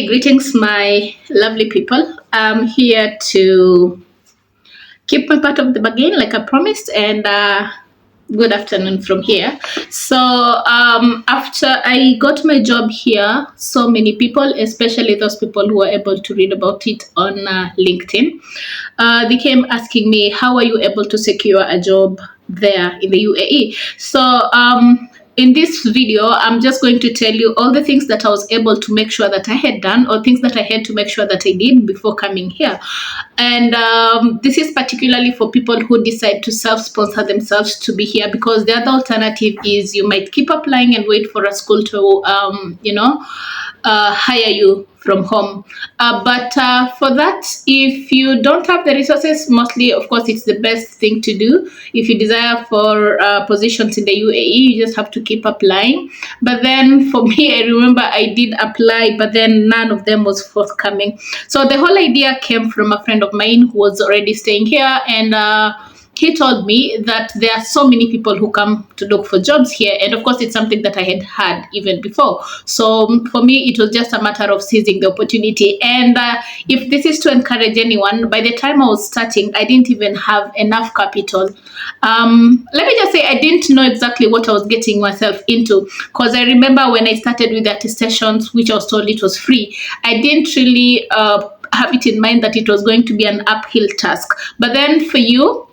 Greetings, my lovely people. I'm here to keep my part of the bargain, like I promised, and good afternoon from here. So, after I got my job here, so many people, especially those people who were able to read about it on LinkedIn, they came asking me, "How are you able to secure a job there in the UAE?" So, in this video, I'm just going to tell you all the things that I was able to make sure that I had done, or things that I had to make sure that I did before coming here. And this is particularly for people who decide to self-sponsor themselves to be here, because the other alternative is you might keep applying and wait for a school to, hire you from home. But for that, if you don't have the resources, mostly, of course, it's the best thing to do. If you desire for positions in the UAE, you just have to keep applying. But then for me, I remember I did apply, but then none of them was forthcoming. So the whole idea came from a friend of mine who was already staying here, and he told me that there are so many people who come to look for jobs here. And of course, it's something that I had even before. So for me, it was just a matter of seizing the opportunity. And if this is to encourage anyone, by the time I was starting, I didn't even have enough capital. Let me just say, I didn't know exactly what I was getting myself into, because I remember when I started with the attestations, which I was told it was free, I didn't really have it in mind that it was going to be an uphill task. But then for you,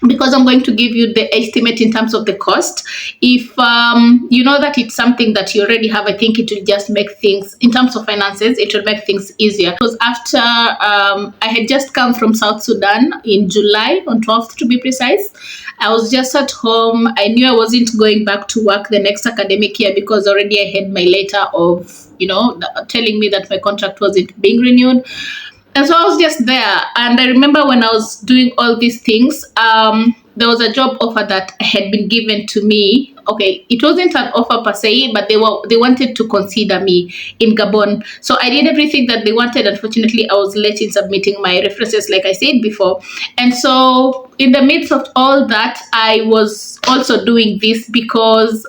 because I'm going to give you the estimate in terms of the cost. If you know that it's something that you already have, I think it will just make things, in terms of finances, it will make things easier. Because after I had just come from South Sudan in July, on 12th to be precise, I was just at home. I knew I wasn't going back to work the next academic year, because already I had my letter of, telling me that my contract wasn't being renewed. And so I was just there. And I remember when I was doing all these things, there was a job offer that had been given to me. Okay, it wasn't an offer per se, but they wanted to consider me in Gabon. So I did everything that they wanted. Unfortunately, I was late in submitting my references, like I said before. And so in the midst of all that, I was also doing this because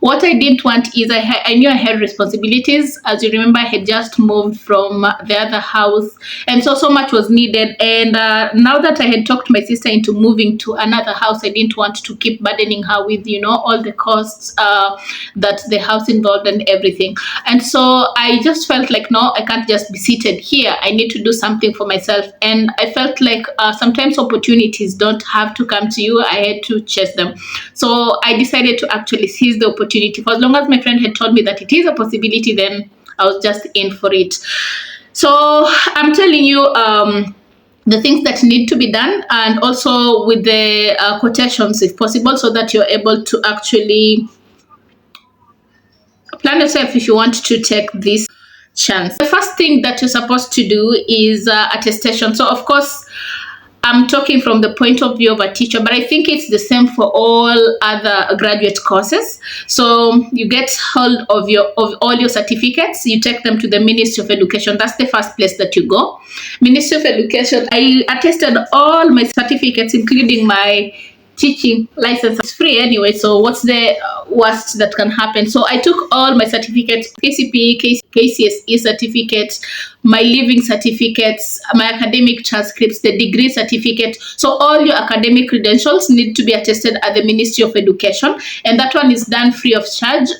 what I didn't want is I knew I had responsibilities. As you remember, I had just moved from the other house, and so much was needed. And now that I had talked my sister into moving to another house, I didn't want to keep burdening her with all the costs that the house involved and everything. And so I just felt like, no, I can't just be seated here. I need to do something for myself. And I felt like sometimes opportunities don't have to come to you. I had to chase them. So I decided to actually seize the opportunity. For as long as my friend had told me that it is a possibility, then I was just in for it. So I'm telling you the things that need to be done, and also with the quotations if possible, so that you're able to actually plan yourself if you want to take this chance. The first thing that you're supposed to do is attestation. So of course, I'm talking from the point of view of a teacher, but I think it's the same for all other graduate courses. So you get hold of all your certificates, you take them to the Ministry of Education. That's the first place that you go. Ministry of Education, I attested all my certificates, including my teaching license. It's free anyway, so what's the worst that can happen? So I took all my certificates, KCP, KCSE certificates, my living certificates, my academic transcripts, the degree certificate. So all your academic credentials need to be attested at the Ministry of Education, and that one is done free of charge.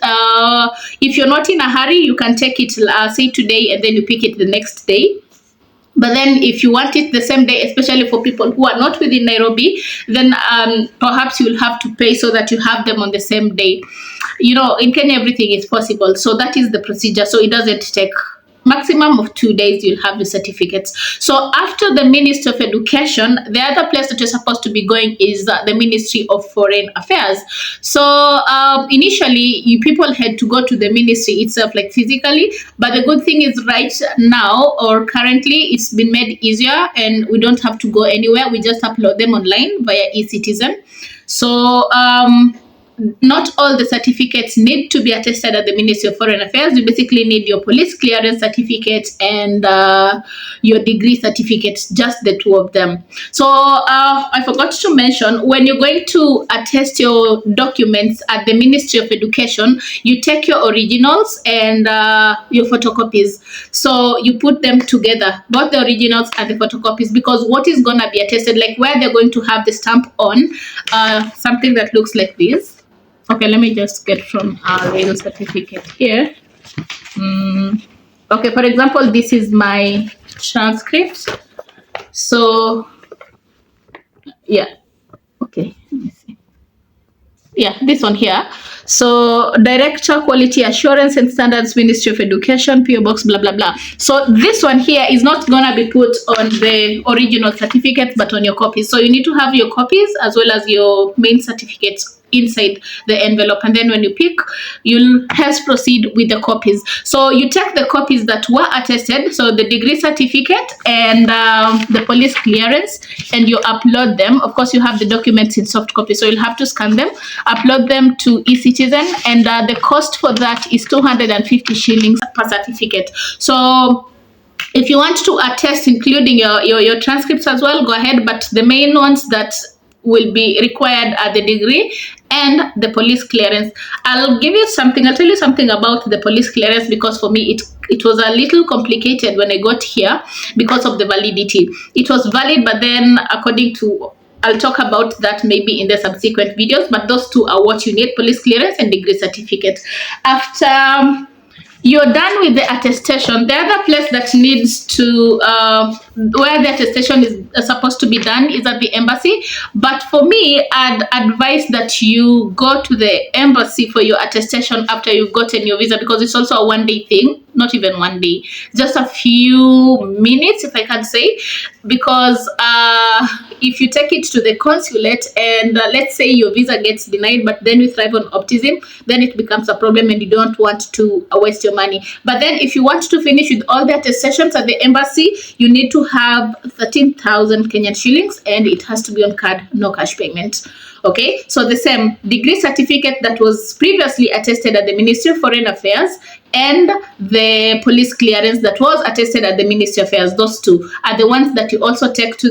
If you're not in a hurry, you can take it, say today, and then you pick it the next day. But then if you want it the same day, especially for people who are not within Nairobi, then perhaps you will have to pay so that you have them on the same day. In Kenya, everything is possible. So that is the procedure. So it doesn't take maximum of 2 days, you'll have the certificates. So after the Ministry of Education, the other place that you're supposed to be going is the Ministry of Foreign Affairs. So initially, people had to go to the ministry itself, like physically. But the good thing is right now, or currently, it's been made easier, and we don't have to go anywhere. We just upload them online via eCitizen. So not all the certificates need to be attested at the Ministry of Foreign Affairs. You basically need your police clearance certificate and your degree certificate, just the two of them. So I forgot to mention, when you're going to attest your documents at the Ministry of Education, you take your originals and your photocopies. So you put them together, both the originals and the photocopies, because what is going to be attested, like where they're going to have the stamp on, something that looks like this. Okay, let me just get from our real certificate here. Okay, for example, this is my transcript. So, yeah. Okay, let me see. Yeah, this one here. So, Director, Quality Assurance and Standards, Ministry of Education, PO Box, blah, blah, blah. So, this one here is not going to be put on the original certificate, but on your copies. So, you need to have your copies as well as your main certificates inside the envelope, and then when you pick, you'll hence proceed with the copies. So you take the copies that were attested, so the degree certificate and the police clearance, and you upload them. Of course, you have the documents in soft copy, so you'll have to scan them, upload them to eCitizen, and the cost for that is 250 shillings per certificate. So if you want to attest including your transcripts as well, go ahead, but the main ones that will be required are the degree and the police clearance. I'll tell you something about the police clearance, because for me it was a little complicated when I got here because of the validity. It was valid, but then according to, I'll talk about that maybe in the subsequent videos, but those two are what you need: police clearance and degree certificate. After you're done with the attestation, the other place that needs to where the attestation is supposed to be done is at the embassy. But for me, I'd advise that you go to the embassy for your attestation after you've gotten your visa, because it's also a one-day thing. Not even one day, just a few minutes, if I can say, because if you take it to the consulate and let's say your visa gets denied, but then you thrive on optimism, then it becomes a problem and you don't want to waste your money. But then if you want to finish with all the attestations at the embassy, you need to have 13,000 Kenyan shillings, and it has to be on card, no cash payment. Okay, so the same degree certificate that was previously attested at the Ministry of Foreign Affairs and the police clearance that was attested at the Ministry of Affairs, those two are the ones that you also take to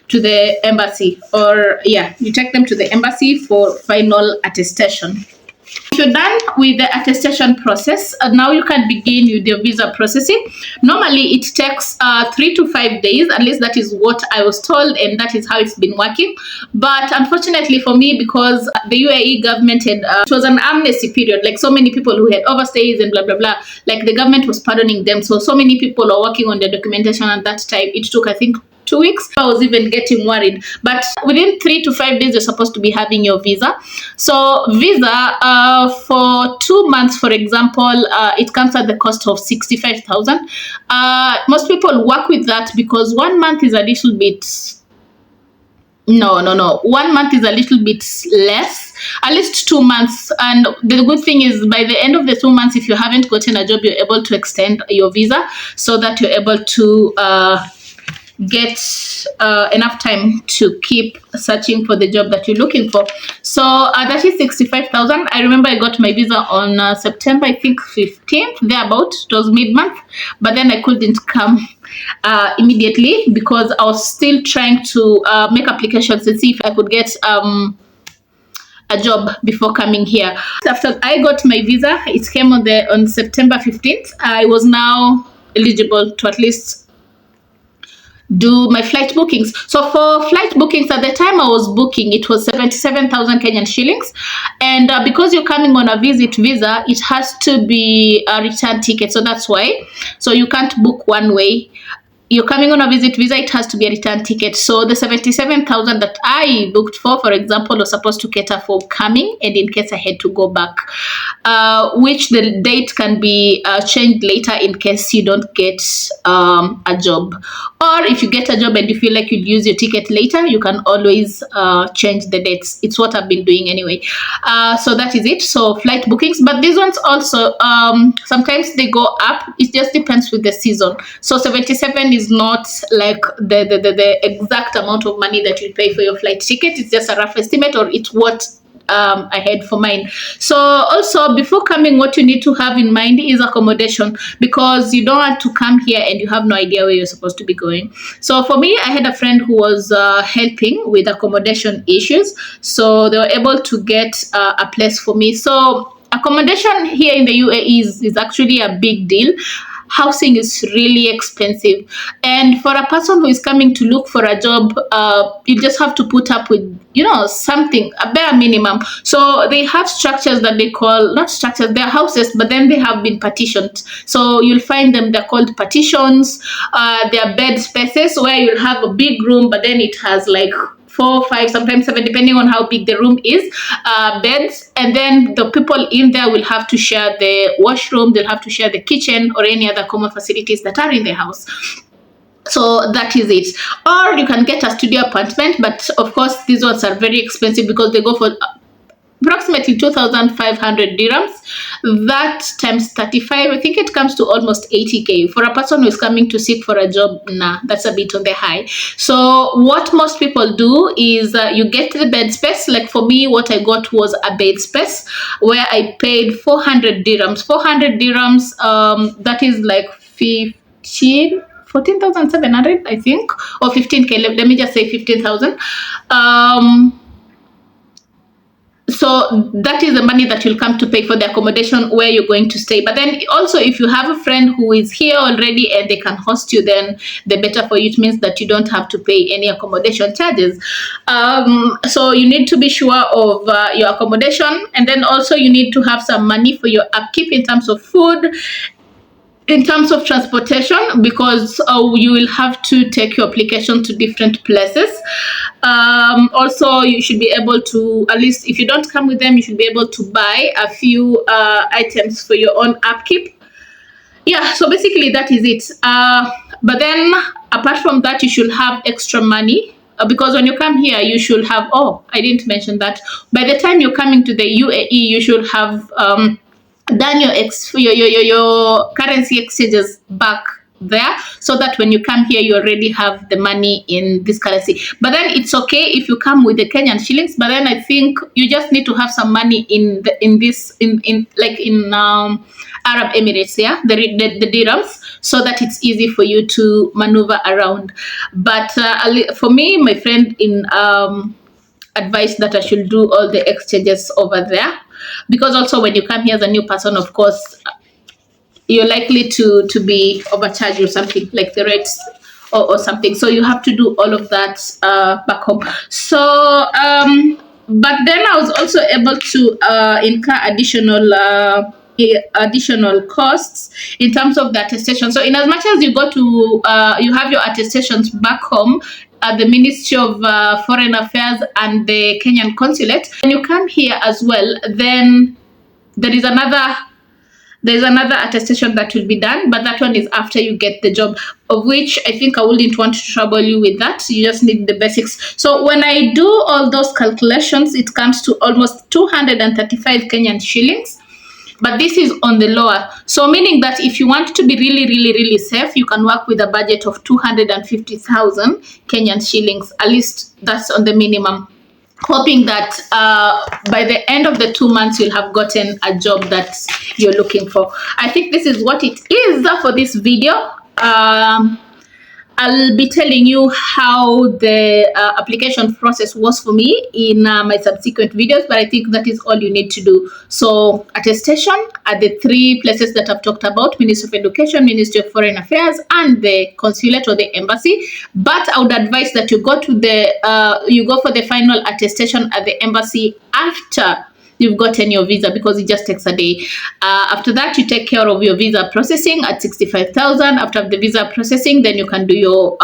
the embassy, or yeah, you take them to the embassy for final attestation. If you're done with the attestation process, now you can begin with your visa processing. Normally, it takes 3 to 5 days. At least that is what I was told, and that is how it's been working. But unfortunately for me, because the UAE government had, it was an amnesty period, like so many people who had overstays and blah, blah, blah, like the government was pardoning them. So many people are working on their documentation at that time. It took, I think, 2 weeks. I was even getting worried, but within 3 to 5 days you're supposed to be having your visa. So visa for 2 months, for example, it comes at the cost of 65,000. Most people work with that because 1 month is a little bit, no 1 month is a little bit less, at least 2 months. And the good thing is, by the end of the 2 months, if you haven't gotten a job, you're able to extend your visa so that you're able to get enough time to keep searching for the job that you're looking for. So that is 65,000. I remember I got my visa on September, I think 15th, thereabout. It was mid-month, but then I couldn't come immediately because I was still trying to make applications and see if I could get a job before coming here. After I got my visa, it came on September 15th. I was now eligible to at least do my flight bookings. So for flight bookings, at the time I was booking, it was 77,000 Kenyan shillings. And because you're coming on a visit visa, it has to be a return ticket. So that's why. So you can't book one way. You're coming on a visit visa, it has to be a return ticket. So the 77,000 that I booked for example, was supposed to cater for coming and in case I had to go back, which the date can be changed later in case you don't get a job. Or if you get a job and you feel like you'll use your ticket later, you can always change the dates. It's what I've been doing anyway. So that is it. So flight bookings, but these ones also, sometimes they go up. It just depends with the season. So 77 is not like the exact amount of money that you pay for your flight ticket. It's just a rough estimate, or it's what ahead for mine. So also before coming, what you need to have in mind is accommodation, because you don't want to come here and you have no idea where you're supposed to be going. So for me, I had a friend who was helping with accommodation issues, so they were able to get a place for me. So accommodation here in the UAE is actually a big deal. Housing is really expensive, and for a person who is coming to look for a job, you just have to put up with, something, a bare minimum. So they have structures that they call, not structures, they're houses, but then they have been partitioned. So you'll find them, they're called partitions. They're bed spaces where you'll have a big room, but then it has like 4, 5, sometimes 7, depending on how big the room is, beds. And then the people in there will have to share the washroom, they'll have to share the kitchen or any other common facilities that are in the house. So that is it. Or you can get a studio apartment, but of course these ones are very expensive because they go for approximately 2,500 dirhams. That times 35, I think it comes to almost 80k for a person who is coming to seek for a job. Nah, that's a bit on the high. So what most people do is you get the bed space. Like for me, what I got was a bed space where I paid 400 dirhams. 400 dirhams, that is like 14,700, I think, or 15k. Let me just say 15,000. So that is the money that you'll come to pay for the accommodation where you're going to stay. But then also, if you have a friend who is here already and they can host you, then the better for you. It means that you don't have to pay any accommodation charges. So you need to be sure of your accommodation, and then also you need to have some money for your upkeep in terms of food, in terms of transportation, because you will have to take your application to different places. Also, you should be able to, at least if you don't come with them, you should be able to buy a few items for your own upkeep. Yeah, so basically that is it. But then apart from that, you should have extra money, because when you come here, you should have, I didn't mention that. By the time you're coming to the UAE, you should have done your currency exchanges back there, so that when you come here you already have the money in this currency. But then it's okay if you come with the Kenyan shillings, but then I think you just need to have some money in Arab Emirates, yeah, the dirhams, so that it's easy for you to maneuver around. But for me, my friend advised that I should do all the exchanges over there, because also when you come here as a new person, of course, you're likely to be overcharged or something, like the rates or something. So you have to do all of that back home. So but then I was also able to incur additional costs in terms of the attestation. So in as much as you go to you have your attestations back home at the Ministry of Foreign Affairs and the Kenyan consulate, when you come here as well, then there's another attestation that will be done, but that one is after you get the job, of which I think I wouldn't want to trouble you with that. You just need the basics. So when I do all those calculations, it comes to almost 235 Kenyan shillings. But this is on the lower. So meaning that if you want to be really, really, really safe, you can work with a budget of 250,000 Kenyan shillings. At least that's on the minimum. Hoping that by the end of the 2 months, you'll have gotten a job that you're looking for. I think this is what it is for this video. I'll be telling you how the application process was for me in my subsequent videos, but I think that is all you need to do. So attestation at the 3 places that I've talked about: Ministry of Education, Ministry of Foreign Affairs, and the consulate or the embassy. But I would advise that you go to you go for the final attestation at the embassy after you've gotten your visa, because it just takes a day. After that, you take care of your visa processing at 65,000. After the visa processing, then you can do your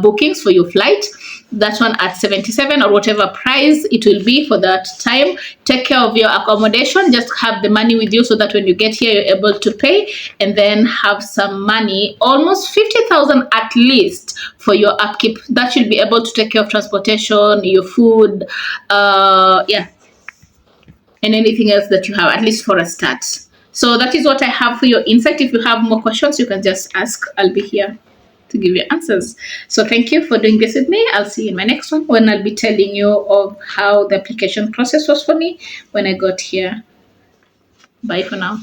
bookings for your flight. That one at 77 or whatever price it will be for that time. Take care of your accommodation. Just have the money with you so that when you get here, you're able to pay, and then have some money, almost 50,000 at least, for your upkeep. That should be able to take care of transportation, your food, and anything else that you have, at least for a start. So that is what I have for your insight. If you have more questions, you can just ask. I'll be here. to give you answers. So thank you for doing this with me. I'll see you in my next one when I'll be telling you of how the application process was for me when I got here. Bye for now.